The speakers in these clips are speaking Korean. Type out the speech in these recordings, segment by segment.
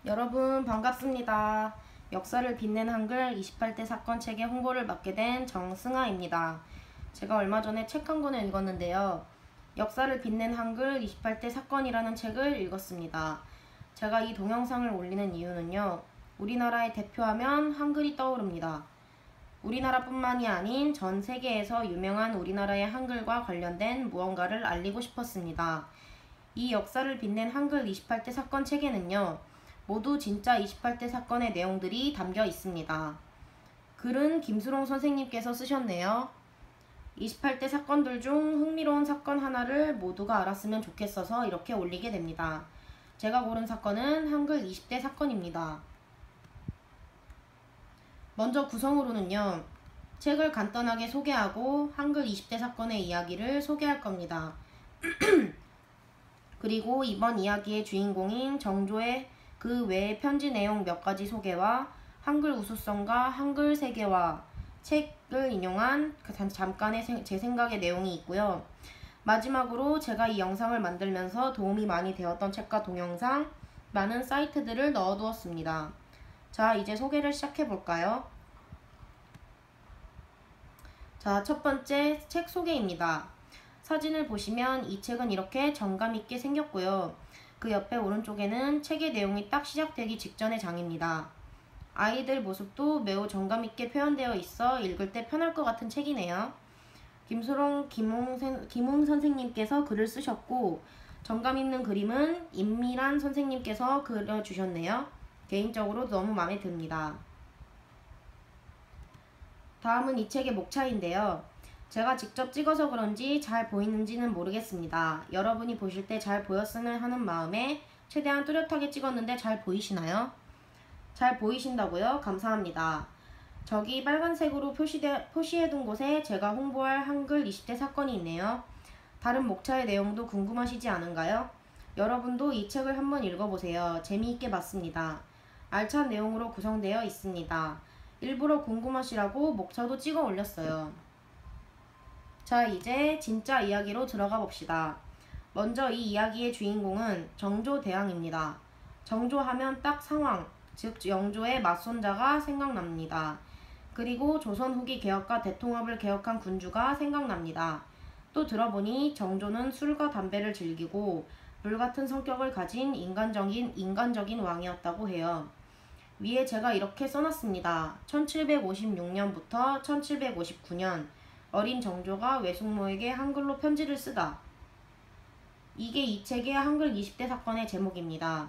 여러분 반갑습니다. 역사를 빛낸 한글 28대 사건 책의 홍보를 맡게 된 정승아입니다. 제가 얼마 전에 책 한 권을 읽었는데요. 역사를 빛낸 한글 28대 사건이라는 책을 읽었습니다. 제가 이 동영상을 올리는 이유는요. 우리나라에 대표하면 한글이 떠오릅니다. 우리나라뿐만이 아닌 전 세계에서 유명한 우리나라의 한글과 관련된 무언가를 알리고 싶었습니다. 이 역사를 빛낸 한글 28대 사건 책에는요. 모두 진짜 28대 사건의 내용들이 담겨 있습니다. 글은 김수롱 선생님께서 쓰셨네요. 28대 사건들 중 흥미로운 사건 하나를 모두가 알았으면 좋겠어서 이렇게 올리게 됩니다. 제가 고른 사건은 한글 20대 사건입니다. 먼저 구성으로는요. 책을 간단하게 소개하고 한글 20대 사건의 이야기를 소개할 겁니다. 그리고 이번 이야기의 주인공인 정조의 그 외의 편지 내용 몇 가지 소개와 한글 우수성과 한글 세계화 책을 인용한 잠깐의 제 생각의 내용이 있고요. 마지막으로 제가 이 영상을 만들면서 도움이 많이 되었던 책과 동영상, 많은 사이트들을 넣어두었습니다. 자, 이제 소개를 시작해볼까요? 자, 첫 번째 책 소개입니다. 사진을 보시면 이 책은 이렇게 정감있게 생겼고요. 그 옆에 오른쪽에는 책의 내용이 딱 시작되기 직전의 장입니다. 아이들 모습도 매우 정감있게 표현되어 있어 읽을 때 편할 것 같은 책이네요. 김수롱 김웅 선생님께서 글을 쓰셨고 정감있는 그림은 임미란 선생님께서 그려주셨네요. 개인적으로 너무 마음에 듭니다. 다음은 이 책의 목차인데요. 제가 직접 찍어서 그런지 잘 보이는지는 모르겠습니다. 여러분이 보실 때 잘 보였으면 하는 마음에 최대한 뚜렷하게 찍었는데 잘 보이시나요? 잘 보이신다고요? 감사합니다. 저기 빨간색으로 표시해둔 곳에 제가 홍보할 한글 20대 사건이 있네요. 다른 목차의 내용도 궁금하시지 않은가요? 여러분도 이 책을 한번 읽어보세요. 재미있게 봤습니다. 알찬 내용으로 구성되어 있습니다. 일부러 궁금하시라고 목차도 찍어 올렸어요. 자, 이제 진짜 이야기로 들어가 봅시다. 먼저 이 이야기의 주인공은 정조대왕입니다. 정조하면 딱 상황, 즉 영조의 맞손자가 생각납니다. 그리고 조선 후기 개혁과 대통합을 개혁한 군주가 생각납니다. 또 들어보니 정조는 술과 담배를 즐기고 불같은 성격을 가진 인간적인 왕이었다고 해요. 위에 제가 이렇게 써놨습니다. 1756년부터 1759년 어린 정조가 외숙모에게 한글로 편지를 쓰다. 이게 이 책의 한글 20대 사건의 제목입니다.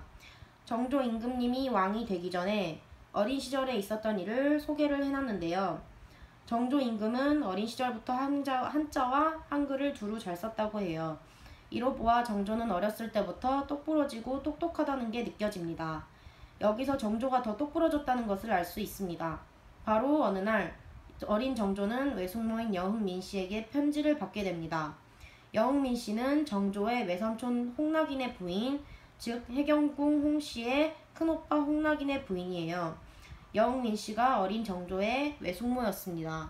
정조 임금님이 왕이 되기 전에 어린 시절에 있었던 일을 소개를 해놨는데요. 정조 임금은 어린 시절부터 한자와 한글을 두루 잘 썼다고 해요. 이로 보아 정조는 어렸을 때부터 똑부러지고 똑똑하다는 게 느껴집니다. 여기서 정조가 더 똑부러졌다는 것을 알 수 있습니다. 바로 어느 날 어린 정조는 외숙모인 여흥민 씨에게 편지를 받게 됩니다. 여흥민 씨는 정조의 외삼촌 홍낙인의 부인, 즉 해경궁 홍 씨의 큰오빠 홍낙인의 부인이에요. 여흥민 씨가 어린 정조의 외숙모였습니다.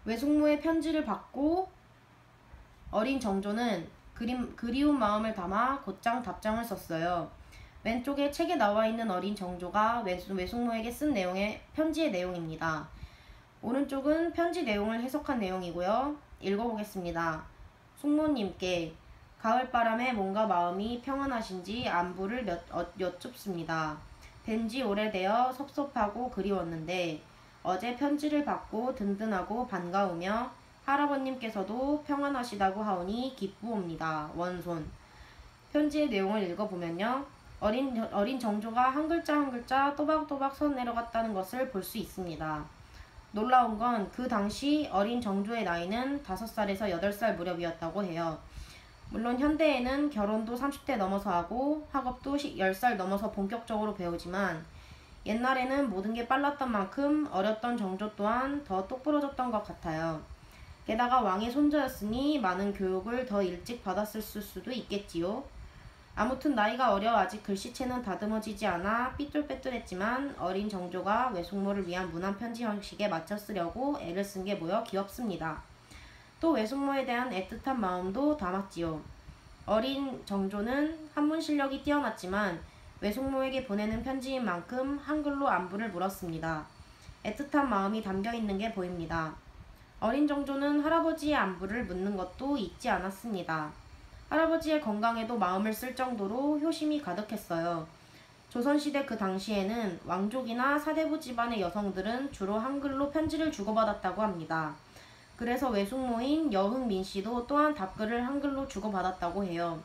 외숙모의 편지를 받고 어린 정조는 그리운 마음을 담아 곧장 답장을 썼어요. 왼쪽에 책에 나와 있는 어린 정조가 외숙모에게 쓴 내용의 편지의 내용입니다. 오른쪽은 편지 내용을 해석한 내용이고요. 읽어보겠습니다. 숙모님께 가을바람에 뭔가 마음이 평안하신지 안부를 여쭙습니다. 뵌지 오래되어 섭섭하고 그리웠는데 어제 편지를 받고 든든하고 반가우며 할아버님께서도 평안하시다고 하오니 기쁘옵니다. 원손. 편지의 내용을 읽어보면요. 어린 정조가 한 글자 한 글자 또박또박 써내려갔다는 것을 볼 수 있습니다. 놀라운 건 그 당시 어린 정조의 나이는 5살에서 8살 무렵이었다고 해요. 물론 현대에는 결혼도 30대 넘어서 하고 학업도 10살 넘어서 본격적으로 배우지만 옛날에는 모든 게 빨랐던 만큼 어렸던 정조 또한 더 똑부러졌던 것 같아요. 게다가 왕의 손자였으니 많은 교육을 더 일찍 받았을 수도 있겠지요. 아무튼 나이가 어려 아직 글씨체는 다듬어지지 않아 삐뚤빼뚤했지만 어린 정조가 외숙모를 위한 문안 편지 형식에 맞춰 쓰려고 애를 쓴 게 보여 귀엽습니다. 또 외숙모에 대한 애틋한 마음도 담았지요. 어린 정조는 한문 실력이 뛰어났지만 외숙모에게 보내는 편지인 만큼 한글로 안부를 물었습니다. 애틋한 마음이 담겨 있는 게 보입니다. 어린 정조는 할아버지의 안부를 묻는 것도 잊지 않았습니다. 할아버지의 건강에도 마음을 쓸 정도로 효심이 가득했어요. 조선시대 그 당시에는 왕족이나 사대부 집안의 여성들은 주로 한글로 편지를 주고받았다고 합니다. 그래서 외숙모인 여흥민 씨도 또한 답글을 한글로 주고받았다고 해요.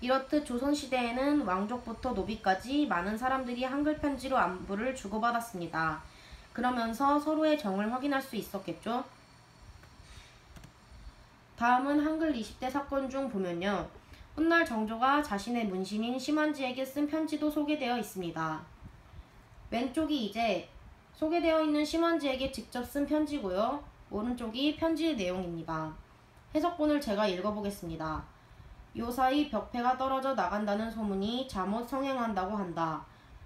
이렇듯 조선시대에는 왕족부터 노비까지 많은 사람들이 한글 편지로 안부를 주고받았습니다. 그러면서 서로의 정을 확인할 수 있었겠죠? 다음은 한글 20대 사건 중 보면요. 훗날 정조가 자신의 문신인 심한지에게 쓴 편지도 소개되어 있습니다. 왼쪽이 이제 소개되어 있는 심한지에게 직접 쓴 편지고요. 오른쪽이 편지의 내용입니다. 해석본을 제가 읽어보겠습니다. 요사이 벽패가 떨어져 나간다는 소문이 잠옷 성행한다고 한다.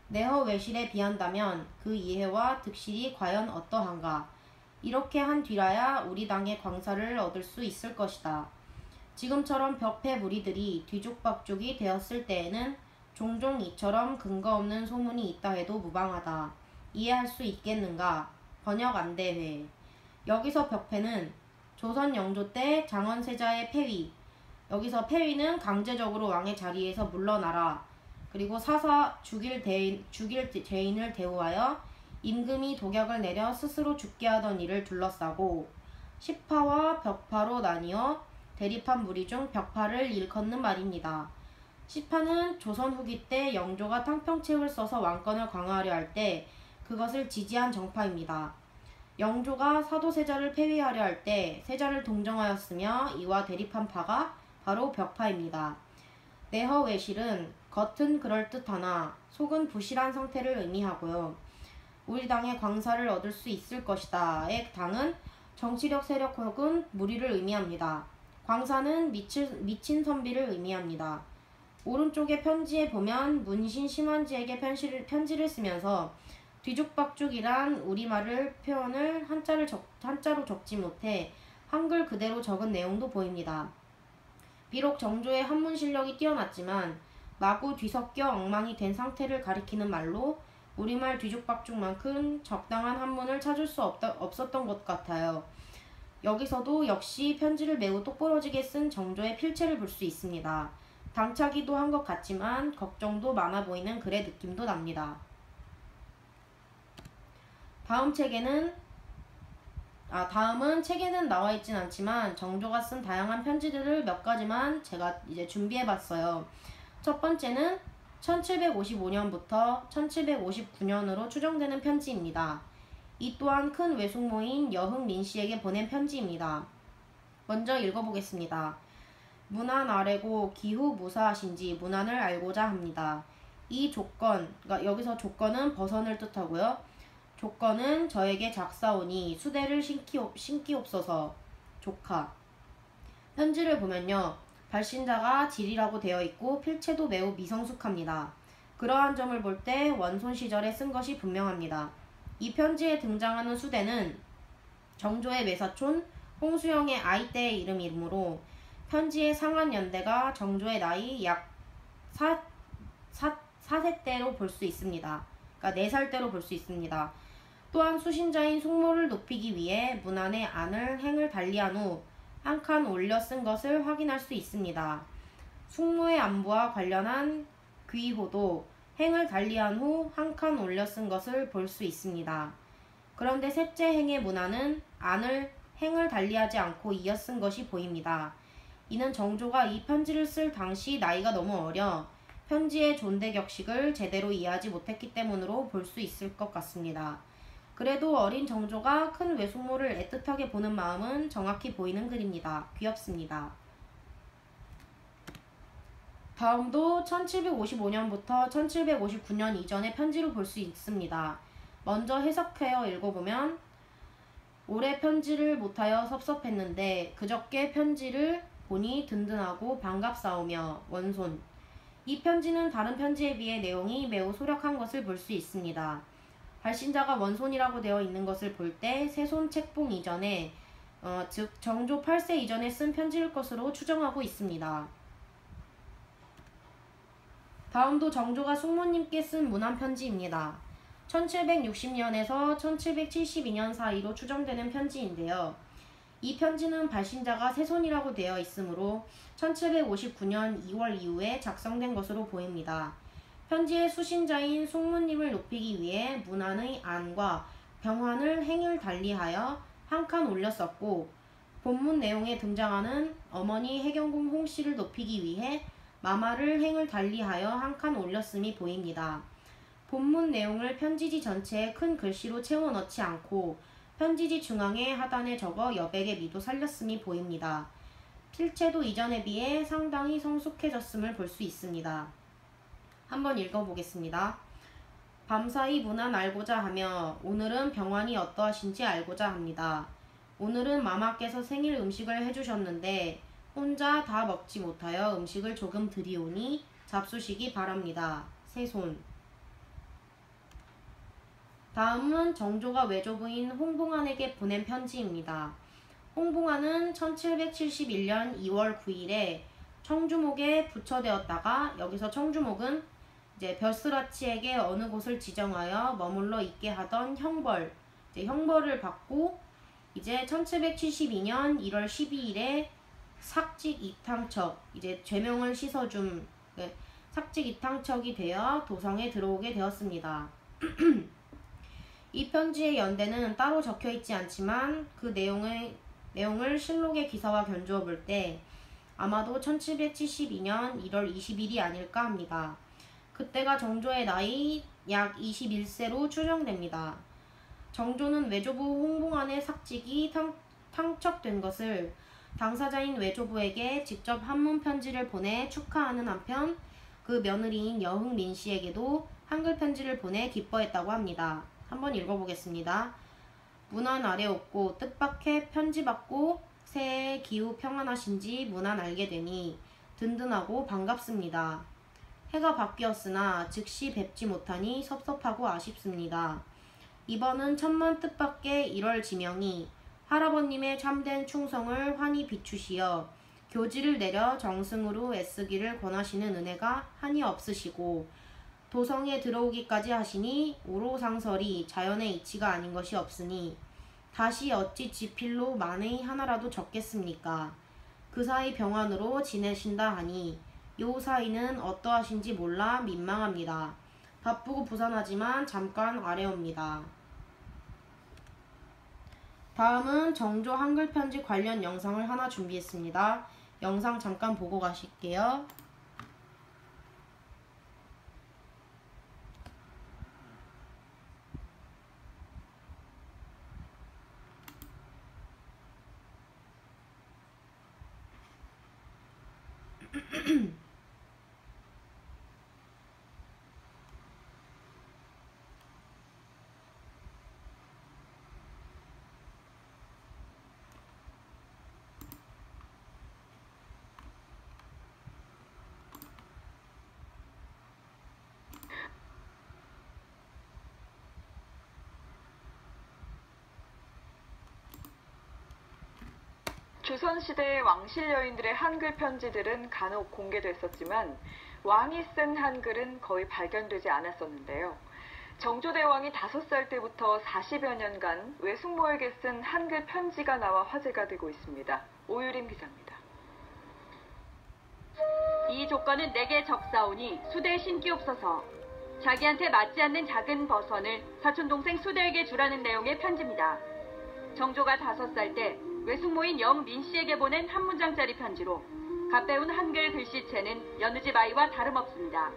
내허 외실에 비한다면 그 이해와 득실이 과연 어떠한가. 이렇게 한 뒤라야 우리 당의 광사를 얻을 수 있을 것이다. 지금처럼 벽패 무리들이 뒤죽박죽이 되었을 때에는 종종 이처럼 근거 없는 소문이 있다 해도 무방하다. 이해할 수 있겠는가? 번역 안대회. 여기서 벽패는 조선 영조 때 장원세자의 폐위, 여기서 폐위는 강제적으로 왕의 자리에서 물러나라. 그리고 사사 죽일 죄인을 대우하여 임금이 독약을 내려 스스로 죽게 하던 일을 둘러싸고 시파와 벽파로 나뉘어 대립한 무리 중 벽파를 일컫는 말입니다. 시파는 조선 후기 때 영조가 탕평책을 써서 왕권을 강화하려 할 때 그것을 지지한 정파입니다. 영조가 사도세자를 폐위하려 할 때 세자를 동정하였으며 이와 대립한 파가 바로 벽파입니다. 내허 외실은 겉은 그럴듯하나 속은 부실한 상태를 의미하고요. 우리 당의 광사를 얻을 수 있을 것이다의 당은 정치력 세력 혹은 무리를 의미합니다. 광사는 미친 선비를 의미합니다. 오른쪽의 편지에 보면 문신 심한지에게 편지를 쓰면서 뒤죽박죽이란 우리말을 표현을 한자로 적지 못해 한글 그대로 적은 내용도 보입니다. 비록 정조의 한문 실력이 뛰어났지만 마구 뒤섞여 엉망이 된 상태를 가리키는 말로 우리말 뒤죽박죽만큼 적당한 한문을 찾을 수 없었던 것 같아요. 여기서도 역시 편지를 매우 똑부러지게 쓴 정조의 필체를 볼 수 있습니다. 당차기도 한 것 같지만 걱정도 많아 보이는 글의 느낌도 납니다. 다음은 책에는 나와 있진 않지만 정조가 쓴 다양한 편지들을 몇 가지만 제가 이제 준비해봤어요. 첫 번째는 1755년부터 1759년으로 추정되는 편지입니다. 이 또한 큰 외숙모인 여흥민 씨에게 보낸 편지입니다. 먼저 읽어보겠습니다. 문안 아래고 기후 무사하신지 문안을 알고자 합니다. 이 조건, 그러니까 여기서 조건은 버선을 뜻하고요. 조건은 저에게 작사오니 수대를 신기옵소서. 조카. 편지를 보면요. 발신자가 지리라고 되어 있고 필체도 매우 미성숙합니다. 그러한 점을 볼 때 원손 시절에 쓴 것이 분명합니다. 이 편지에 등장하는 수대는 정조의 외사촌 홍수영의 아이 때의 이름이므로 편지의 상한 연대가 정조의 나이 약 4세때로 볼 수 있습니다. 그러니까 4살때로 볼 수 있습니다. 또한 수신자인 숙모를 높이기 위해 문안에 안을 행을 달리한 후 한 칸 올려 쓴 것을 확인할 수 있습니다. 숙모의 안부와 관련한 귀호도 행을 달리한 후 한 칸 올려 쓴 것을 볼 수 있습니다. 그런데 셋째 행의 문안은 안을 행을 달리하지 않고 이어 쓴 것이 보입니다. 이는 정조가 이 편지를 쓸 당시 나이가 너무 어려 편지의 존대 격식을 제대로 이해하지 못했기 때문으로 볼 수 있을 것 같습니다. 그래도 어린 정조가 큰 외숙모를 애틋하게 보는 마음은 정확히 보이는 글입니다. 귀엽습니다. 다음도 1755년부터 1759년 이전의 편지로 볼 수 있습니다. 먼저 해석하여 읽어보면 올해 편지를 못하여 섭섭했는데 그저께 편지를 보니 든든하고 반갑사오며 원손. 이 편지는 다른 편지에 비해 내용이 매우 소략한 것을 볼 수 있습니다. 발신자가 원손이라고 되어 있는 것을 볼 때 세손 책봉 이전에 즉 정조 8세 이전에 쓴 편지일 것으로 추정하고 있습니다. 다음도 정조가 숙모님께 쓴 문안편지입니다. 1760년에서 1772년 사이로 추정되는 편지인데요. 이 편지는 발신자가 세손이라고 되어 있으므로 1759년 2월 이후에 작성된 것으로 보입니다. 편지의 수신자인 숙모님을 높이기 위해 문안의 안과 병환을 행을 달리하여 한 칸 올렸었고, 본문 내용에 등장하는 어머니 해경궁 홍씨를 높이기 위해 마마를 행을 달리하여 한 칸 올렸음이 보입니다. 본문 내용을 편지지 전체에 큰 글씨로 채워 넣지 않고 편지지 중앙에 하단에 적어 여백의 미도 살렸음이 보입니다. 필체도 이전에 비해 상당히 성숙해졌음을 볼 수 있습니다. 한번 읽어보겠습니다. 밤사이 문안 알고자 하며 오늘은 병환이 어떠하신지 알고자 합니다. 오늘은 마마께서 생일 음식을 해주셨는데 혼자 다 먹지 못하여 음식을 조금 드리오니 잡수시기 바랍니다. 세손. 다음은 정조가 외조부인 홍봉안에게 보낸 편지입니다. 홍봉안은 1771년 2월 9일에 청주목에 부처되었다가, 여기서 청주목은 이제 벼슬아치에게 어느 곳을 지정하여 머물러 있게 하던 형벌을 받고, 이제 1772년 1월 12일에 삭직 이탕척, 이제 죄명을 씻어줌, 삭직 이탕척이 되어 도성에 들어오게 되었습니다. 이 편지의 연대는 따로 적혀 있지 않지만 그 내용을 실록의 기사와 견주어 볼 때 아마도 1772년 1월 20일이 아닐까 합니다. 그때가 정조의 나이 약 21세로 추정됩니다. 정조는 외조부 홍봉안의 삭직이 탕척된 것을 당사자인 외조부에게 직접 한문 편지를 보내 축하하는 한편 그 며느리인 여흥 민씨에게도 한글 편지를 보내 기뻐했다고 합니다. 한번 읽어보겠습니다. 문안 아래 없고 뜻밖의 편지 받고 새해 기후 평안하신지 문안 알게 되니 든든하고 반갑습니다. 해가 바뀌었으나 즉시 뵙지 못하니 섭섭하고 아쉽습니다. 이번은 천만 뜻밖의 1월 지명이 할아버님의 참된 충성을 환히 비추시어 교지를 내려 정승으로 애쓰기를 권하시는 은혜가 한이 없으시고 도성에 들어오기까지 하시니 오로상설이 자연의 이치가 아닌 것이 없으니 다시 어찌 지필로 만의 하나라도 적겠습니까? 그 사이 병환으로 지내신다 하니 요 사이는 어떠하신지 몰라 민망합니다. 바쁘고 부산하지만 잠깐 아래옵니다. 다음은 정조 한글 편지 관련 영상을 하나 준비했습니다. 영상 잠깐 보고 가실게요. 조선시대의 왕실 여인들의 한글 편지들은 간혹 공개됐었지만 왕이 쓴 한글은 거의 발견되지 않았었는데요. 정조대왕이 5살 때부터 40여 년간 외숙모에게 쓴 한글 편지가 나와 화제가 되고 있습니다. 오유림 기자입니다. 이 조건은 내게 적사오니 수대에 신기옵소서. 자기한테 맞지 않는 작은 버선을 사촌동생 수대에게 주라는 내용의 편지입니다. 정조가 5살 때 외숙모인 영민씨에게 보낸 한 문장짜리 편지로 갓배운 한글 글씨체는 여느 집 아이와 다름없습니다.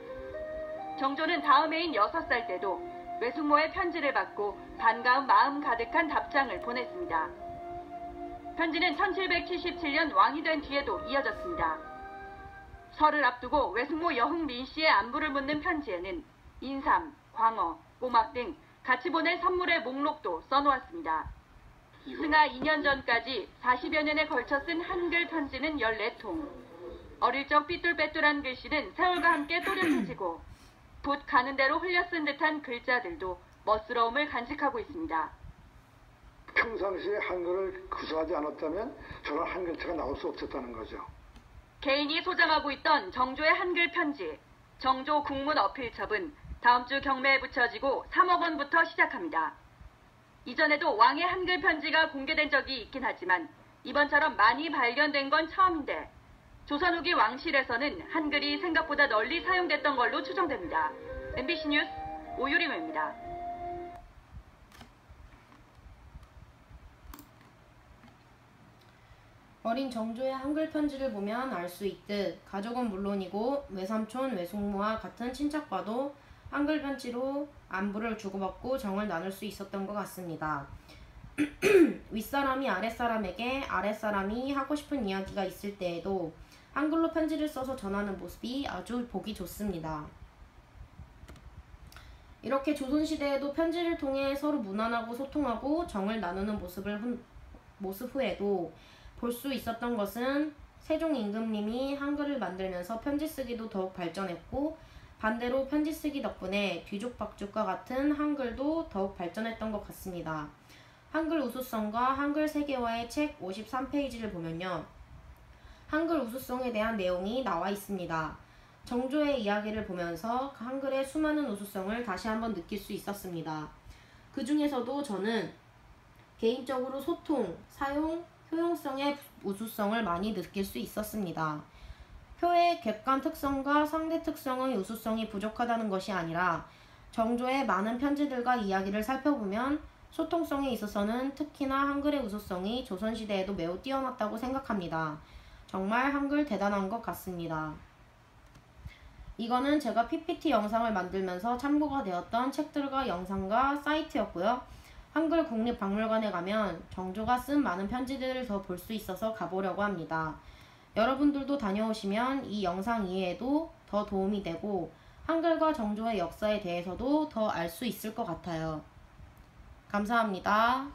정조는 다음 해인 6살 때도 외숙모의 편지를 받고 반가운 마음 가득한 답장을 보냈습니다. 편지는 1777년 왕이 된 뒤에도 이어졌습니다. 설을 앞두고 외숙모 여흥 민씨의 안부를 묻는 편지에는 인삼, 광어, 꼬막 등 같이 보낼 선물의 목록도 써놓았습니다. 승하 2년 전까지 40여 년에 걸쳐 쓴 한글 편지는 14통. 어릴 적 삐뚤빼뚤한 글씨는 세월과 함께 또렷해지고 붓 가는 대로 흘려 쓴 듯한 글자들도 멋스러움을 간직하고 있습니다. 평상시에 한글을 구사하지 않았다면 저런 한글체가 나올 수 없었다는 거죠. 개인이 소장하고 있던 정조의 한글 편지. 정조 국문 어필첩은 다음 주 경매에 붙여지고 3억 원부터 시작합니다. 이전에도 왕의 한글 편지가 공개된 적이 있긴 하지만 이번처럼 많이 발견된 건 처음인데 조선 후기 왕실에서는 한글이 생각보다 널리 사용됐던 걸로 추정됩니다. MBC 뉴스 오유림입니다. 어린 정조의 한글 편지를 보면 알 수 있듯 가족은 물론이고 외삼촌, 외숙모와 같은 친척과도 한글 편지로 안부를 주고받고 정을 나눌 수 있었던 것 같습니다. 윗사람이 아랫사람에게 아랫사람이 하고 싶은 이야기가 있을 때에도 한글로 편지를 써서 전하는 모습이 아주 보기 좋습니다. 이렇게 조선시대에도 편지를 통해 서로 문안하고 소통하고 정을 나누는 모습 후에도 볼 수 있었던 것은 세종 임금님이 한글을 만들면서 편지 쓰기도 더욱 발전했고 반대로 편지 쓰기 덕분에 뒤죽박죽과 같은 한글도 더욱 발전했던 것 같습니다. 한글 우수성과 한글 세계화의 책 53페이지를 보면요. 한글 우수성에 대한 내용이 나와 있습니다. 정조의 이야기를 보면서 한글의 수많은 우수성을 다시 한번 느낄 수 있었습니다. 그 중에서도 저는 개인적으로 소통, 사용, 효용성의 우수성을 많이 느낄 수 있었습니다. 표의 객관 특성과 상대 특성의 우수성이 부족하다는 것이 아니라 정조의 많은 편지들과 이야기를 살펴보면 소통성에 있어서는 특히나 한글의 우수성이 조선시대에도 매우 뛰어났다고 생각합니다. 정말 한글 대단한 것 같습니다. 이거는 제가 PPT 영상을 만들면서 참고가 되었던 책들과 영상과 사이트였고요. 한글 국립박물관에 가면 정조가 쓴 많은 편지들을 더 볼 수 있어서 가보려고 합니다. 여러분들도 다녀오시면 이 영상 이해에도 더 도움이 되고 한글과 정조의 역사에 대해서도 더 알 수 있을 것 같아요. 감사합니다.